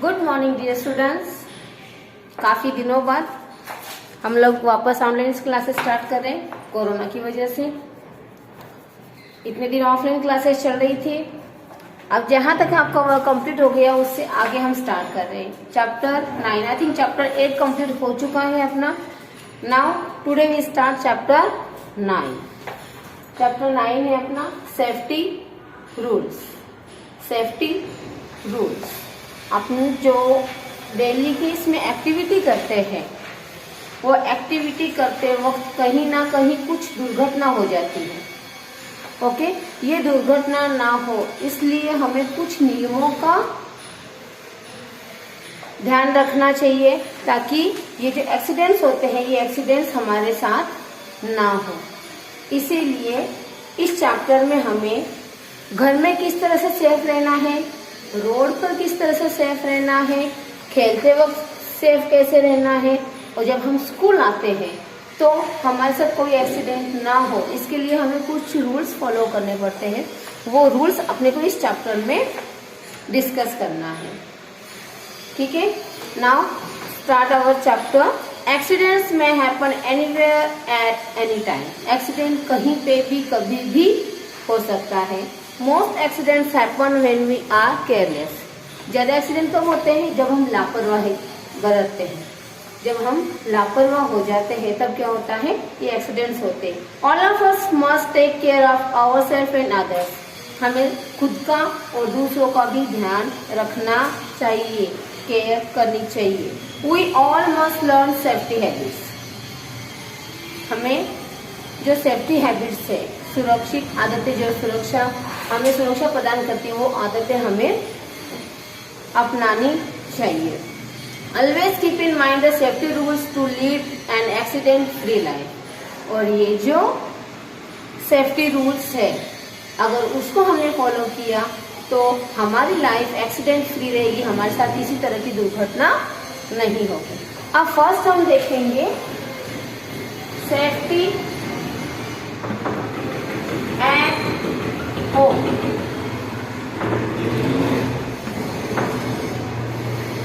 Good morning dear students. काफ़ी दिनों बाद हम लोग वापस ऑनलाइन क्लासेस स्टार्ट कर रहे हैं। कोरोना की वजह से इतने दिन ऑफलाइन क्लासेस चल रही थी। अब जहां तक आपका वर्क कंप्लीट हो गया उससे आगे हम स्टार्ट कर रहे हैं। Chapter 9, I think chapter 8 complete हो चुका है अपना। Now today we start chapter 9। Chapter 9 है अपना सेफ्टी रूल्स। सेफ्टी रूल्स अपनी जो डेली की इसमें एक्टिविटी करते हैं, वो एक्टिविटी करते वक्त कहीं ना कहीं कुछ दुर्घटना हो जाती है। ओके, ये दुर्घटना ना हो इसलिए हमें कुछ नियमों का ध्यान रखना चाहिए ताकि ये जो एक्सीडेंट्स होते हैं ये एक्सीडेंट्स हमारे साथ ना हो। इसीलिए इस चैप्टर में हमें घर में किस तरह से सेफ रहना है, रोड पर किस तरह से सेफ रहना है, खेलते वक्त सेफ कैसे रहना है, और जब हम स्कूल आते हैं तो हमारे साथ कोई एक्सीडेंट ना हो इसके लिए हमें कुछ रूल्स फॉलो करने पड़ते हैं। वो रूल्स अपने को इस चैप्टर में डिस्कस करना है। ठीक है, now start our chapter. Accidents may happen anywhere at any time. Accident कहीं पे भी कभी भी हो सकता है। Most accidents happen when we are careless. ज्यादा एक्सीडेंट कब होते हैं? जब हम लापरवाही बरतते हैं। जब हम लापरवाह हो जाते हैं तब क्या होता है? ये एक्सीडेंट्स होते हैं। All of us must take care of ourselves and others. हमें खुद का और दूसरों का भी ध्यान रखना चाहिए, केयर करनी चाहिए। We all must learn safety habits. हमें जो सेफ्टी हैबिट्स है, सुरक्षित आदतें, जो सुरक्षा हमें सुरक्षा प्रदान करती है, वो आदतें हमें अपनानी चाहिए। Always keep in mind the safety rules to lead an accident free life. और ये जो सेफ्टी रूल्स है अगर उसको हमने फॉलो किया तो हमारी लाइफ एक्सीडेंट फ्री रहेगी, हमारे साथ किसी तरह की दुर्घटना नहीं होगी। अब फर्स्ट हम देखेंगे सेफ्टी एट होम।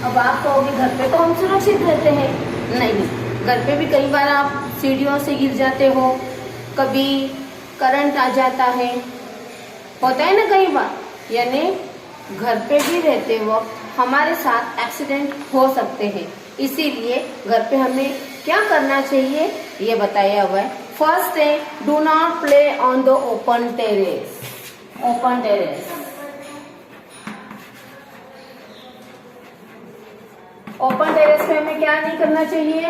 अब आप कहोगे घर पे तो हम सुरक्षित रहते हैं। नहीं, घर पे भी कई बार आप सीढ़ियों से गिर जाते हो, कभी करंट आ जाता है, होता है ना कई बार। यानी घर पे भी रहते वक्त हमारे साथ एक्सीडेंट हो सकते हैं। इसीलिए घर पे हमें क्या करना चाहिए ये बताया हुआ है। फर्स्ट है do not play on the open terrace. Open terrace, open terrace पे हमें क्या नहीं करना चाहिए?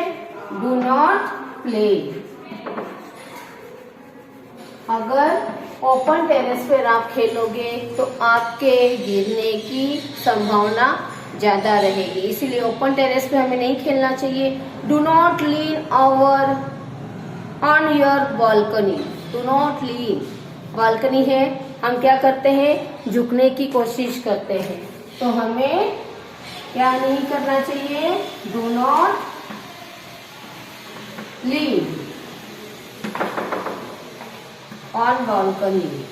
Do not play. अगर ओपन टेरेस पर आप खेलोगे तो आपके गिरने की संभावना ज्यादा रहेगी, इसीलिए ओपन टेरेस पे हमें नहीं खेलना चाहिए। Do not lean over on your balcony. Do not lean, balcony है, हम क्या करते हैं? झुकने की कोशिश करते हैं, तो हमें क्या नहीं करना चाहिए? Do not lean on balcony.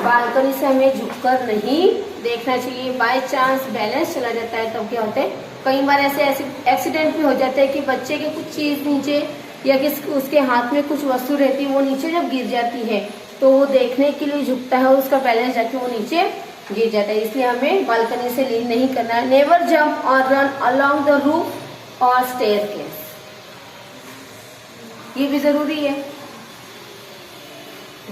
Balcony से हमें झुककर नहीं देखना चाहिए। बाय चांस बैलेंस चला जाता है तब क्या होता है? कई बार ऐसे एक्सीडेंट भी हो जाते हैं कि बच्चे के कुछ चीज नीचे या उसके हाथ में कुछ वस्तु रहती है, वो नीचे जब गिर जाती है तो वो देखने के लिए झुकता है और उसका बैलेंस जाके वो नीचे गिर जाता है। इसलिए हमें बालकनी से लीन नहीं करना है। नेवर जंप और रन अलोंग द रूफ और स्टेयरकेस, ये भी जरूरी है।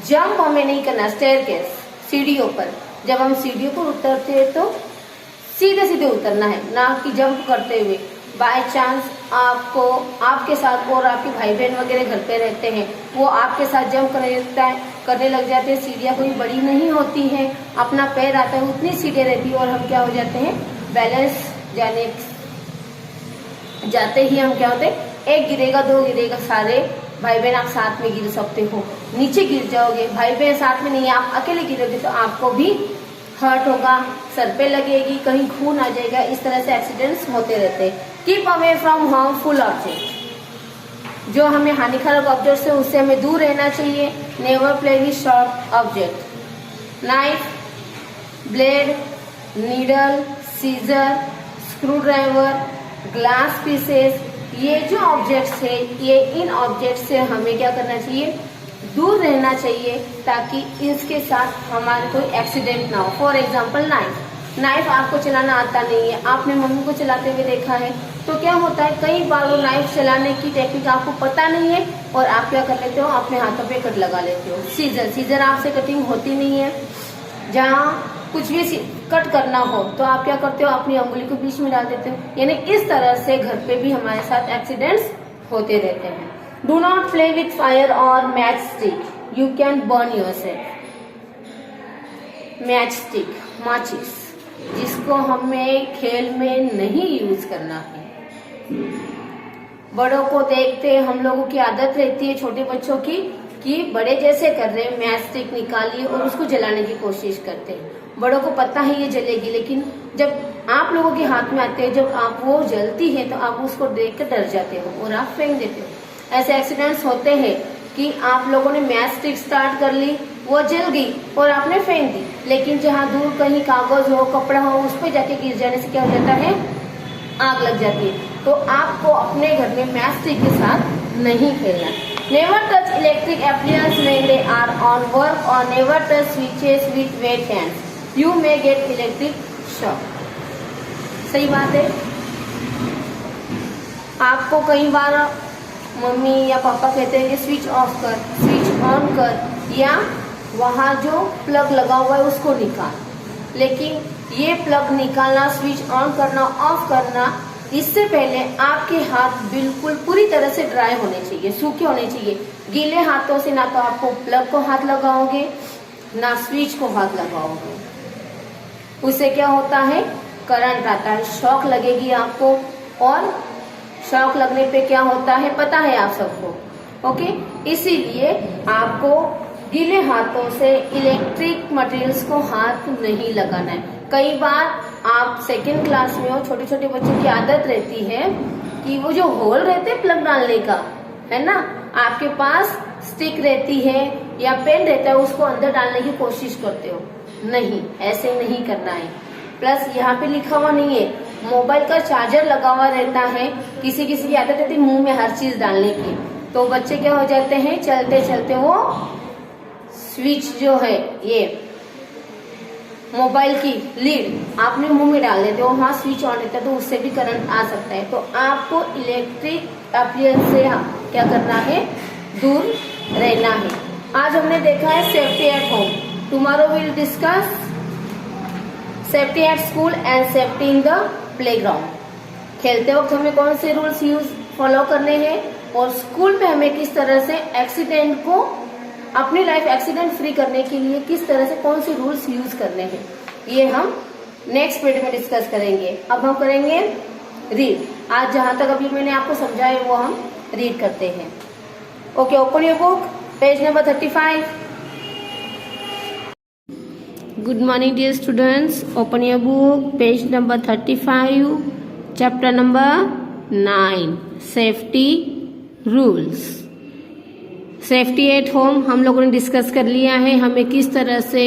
जंप हमें नहीं करना। स्टेयरकेस, सीढ़ियों पर, जब हम सीढ़ियों पर उतरते हैं तो सीधे सीधे उतरना है, ना कि जंप करते हुए। बाय चांस आपको आपके साथ और आपके भाई बहन वगैरह घर पे रहते हैं, वो आपके साथ जंप करने लग जाते हैं। सीढ़ियाँ कोई बड़ी नहीं होती है, अपना पैर आता है उतनी सीढ़ियाँ रहती है और हम क्या हो जाते हैं? बैलेंस जाते ही हम क्या होते हैं? एक गिरेगा, दो गिरेगा, सारे भाई बहन आप साथ में गिर सकते हो, नीचे गिर जाओगे। भाई बहन साथ में नहीं, आप अकेले गिरोगे तो आपको भी हर्ट होगा, सर पे लगेगी, कहीं खून आ जाएगा। इस तरह से एक्सीडेंट्स होते रहते हैं। Keep away from harmful object. जो हमें हानिकारक ऑब्जेक्ट है उससे हमें दूर रहना चाहिए। Never play with sharp object, knife, blade, needle, scissor, screw driver, glass pieces, ये जो ऑब्जेक्ट्स है ये इन ऑब्जेक्ट्स से हमें क्या करना चाहिए, दूर रहना चाहिए ताकि इसके साथ हमारे कोई एक्सीडेंट ना हो। फॉर एग्जाम्पल नाइफ आपको चलाना आता नहीं है, आपने मम्मी को चलाते हुए देखा है, तो क्या होता है कई बार वो नाइफ चलाने की टेक्निक आपको पता नहीं है और आप क्या कर लेते हो, अपने हाथों पे कट लगा लेते हो। सीजर आपसे कटिंग होती नहीं है, जहाँ कुछ भी कट करना हो तो आप क्या करते हो, अपनी अंगुली को बीच में डाल देते हो। यानी इस तरह से घर पे भी हमारे साथ एक्सीडेंट्स होते रहते हैं। Do not play with fire और match stick, you can burn yourself. Match stick, माचिस, जिसको हमें खेल में नहीं यूज करना है। बड़ों को देखते हम लोगों की आदत रहती है छोटे बच्चों की कि बड़े जैसे कर रहे हैं, मैच स्टिक निकालिए और उसको जलाने की कोशिश करते हैं। बड़ों को पता है ये जलेगी, लेकिन जब आप लोगों के हाथ में आते हैं, जब आप वो जलती है तो आप उसको देख कर डर जाते हो और आप फेंक देते हो। ऐसे एक्सीडेंट्स होते हैं कि आप लोगों ने मैच स्टिक स्टार्ट कर ली, वो जल गई और आपने फेंक दी, लेकिन जहाँ दूर कहीं कागज हो, कपड़ा हो, उस पर जाके गिर जाने से क्या हो जाता है, आग लग जाती है। तो आपको अपने घर में मैच स्टिक के साथ नहीं खेलना। Never touch electric appliance when they are on work और never touch switches with wet hands, you may get electric shock. सही बात है। आपको कई बार मम्मी या पापा कहते हैं कि स्विच ऑफ कर, स्विच ऑन कर, या वहाँ जो प्लग लगा हुआ है उसको निकाल, लेकिन ये प्लग निकालना, स्विच ऑन करना, ऑफ करना, इससे पहले आपके हाथ बिल्कुल पूरी तरह से ड्राई होने चाहिए, सूखे होने चाहिए। गीले हाथों से ना तो आपको प्लग को हाथ लगाओगे ना स्विच को हाथ लगाओगे, उससे क्या होता है, करंट आता है, शॉक लगेगी आपको, और शॉक लगने पे क्या होता है पता है आप सबको। ओके, इसीलिए आपको गीले हाथों से इलेक्ट्रिक मटेरियल्स को हाथ नहीं लगाना है। कई बार आप सेकेंड क्लास में हो, छोटे छोटे बच्चों की आदत रहती है कि वो जो होल रहते हैं प्लग डालने का, है ना, आपके पास स्टिक रहती है या पेन रहता है, उसको अंदर डालने की कोशिश करते हो। नहीं, ऐसे नहीं करना है। प्लस यहाँ पे लिखा हुआ नहीं है, मोबाइल का चार्जर लगा हुआ रहता है, किसी किसी की आदत रहती है मुंह में हर चीज डालने की, तो बच्चे क्या हो जाते हैं, चलते चलते वो स्विच जो है, ये मोबाइल की लीड आपने मुंह में डाल देते हो, वहाँ स्विच ऑन रहता है, तो उससे भी करंट आ सकता है। तो आपको इलेक्ट्रिक अप्लायंस से क्या करना है, दूर रहना है। आज हमने देखा है safety at home, tomorrow will discuss safety at school and safety in the playground. खेलते वक्त हमें कौन से रूल्स फॉलो करने हैं और स्कूल में हमें किस तरह से एक्सीडेंट को, अपनी लाइफ एक्सीडेंट फ्री करने के लिए किस तरह से कौन से रूल्स यूज करने हैं, ये हम नेक्स्ट पीरियड में डिस्कस करेंगे। अब हम करेंगे रीड। आज जहां तक अभी मैंने आपको समझाया वो हम रीड करते हैं। Okay, open your book, page number 35। Good morning dear students, open your book, page number 35, chapter number 9, safety rules. Safety at home हम लोगों ने डिस्कस कर लिया है, हमें किस तरह से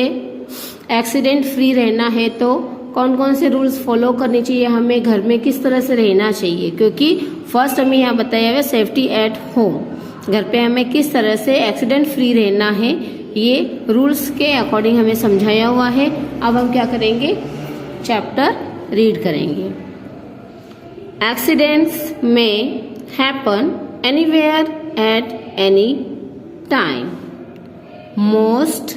एक्सीडेंट फ्री रहना है, तो कौन कौन से रूल्स फॉलो करने चाहिए, हमें घर में किस तरह से रहना चाहिए, क्योंकि फर्स्ट हमें यहाँ बताया हुआ सेफ्टी एट होम, घर पे हमें किस तरह से एक्सीडेंट फ्री रहना है, ये रूल्स के अकॉर्डिंग हमें समझाया हुआ है। अब हम क्या करेंगे, चैप्टर रीड करेंगे। Accidents may happen anywhere at any time. Most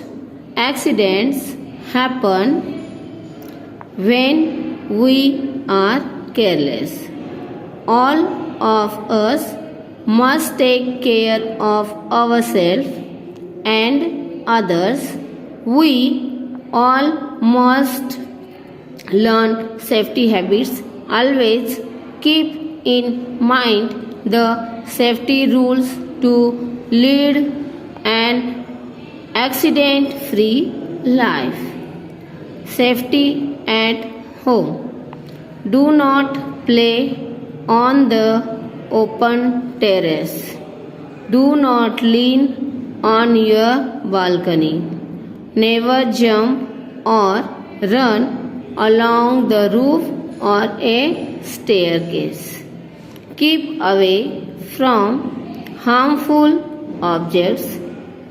accidents happen when we are careless. All of us must take care of ourselves and others. We all must learn safety habits. Always keep in mind the safety rules to lead an accident-free life. Safety at home. Do not play on the open terrace. Do not lean on your balcony. Never jump or run along the roof or a staircase. Keep away from harmful objects.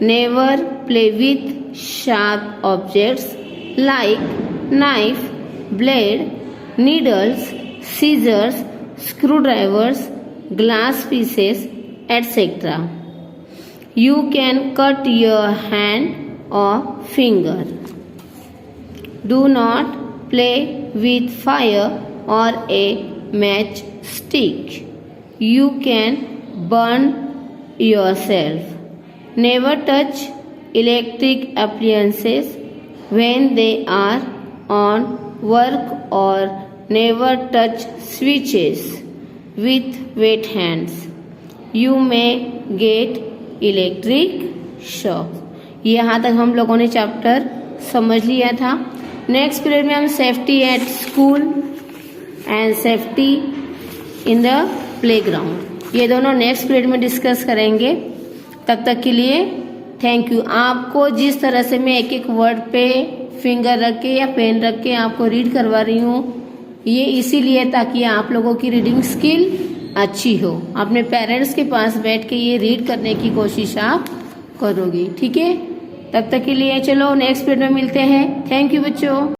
Never play with sharp objects like knife, blade, needles, scissors, screwdrivers, glass pieces, etc. You can cut your hand or finger. Do not play with fire or a matchstick. You can burn yourself. Never touch electric appliances when they are on work, or never touch switches with wet hands. You may get electric shock. यहाँ तक हम लोगों ने chapter समझ लिया था. Next period में हम safety at school and safety in the playground, ये दोनों नेक्स्ट पीरियड में डिस्कस करेंगे. तब तक के लिए थैंक यू. आपको जिस तरह से मैं एक एक वर्ड पे फिंगर रख के या पेन रख के आपको रीड करवा रही हूँ, ये इसीलिए ताकि आप लोगों की रीडिंग स्किल अच्छी हो. अपने पेरेंट्स के पास बैठ के ये रीड करने की कोशिश आप करोगे. ठीक है, तब तक के लिए चलो नेक्स्ट पीरियड में मिलते हैं. थैंक यू बच्चों.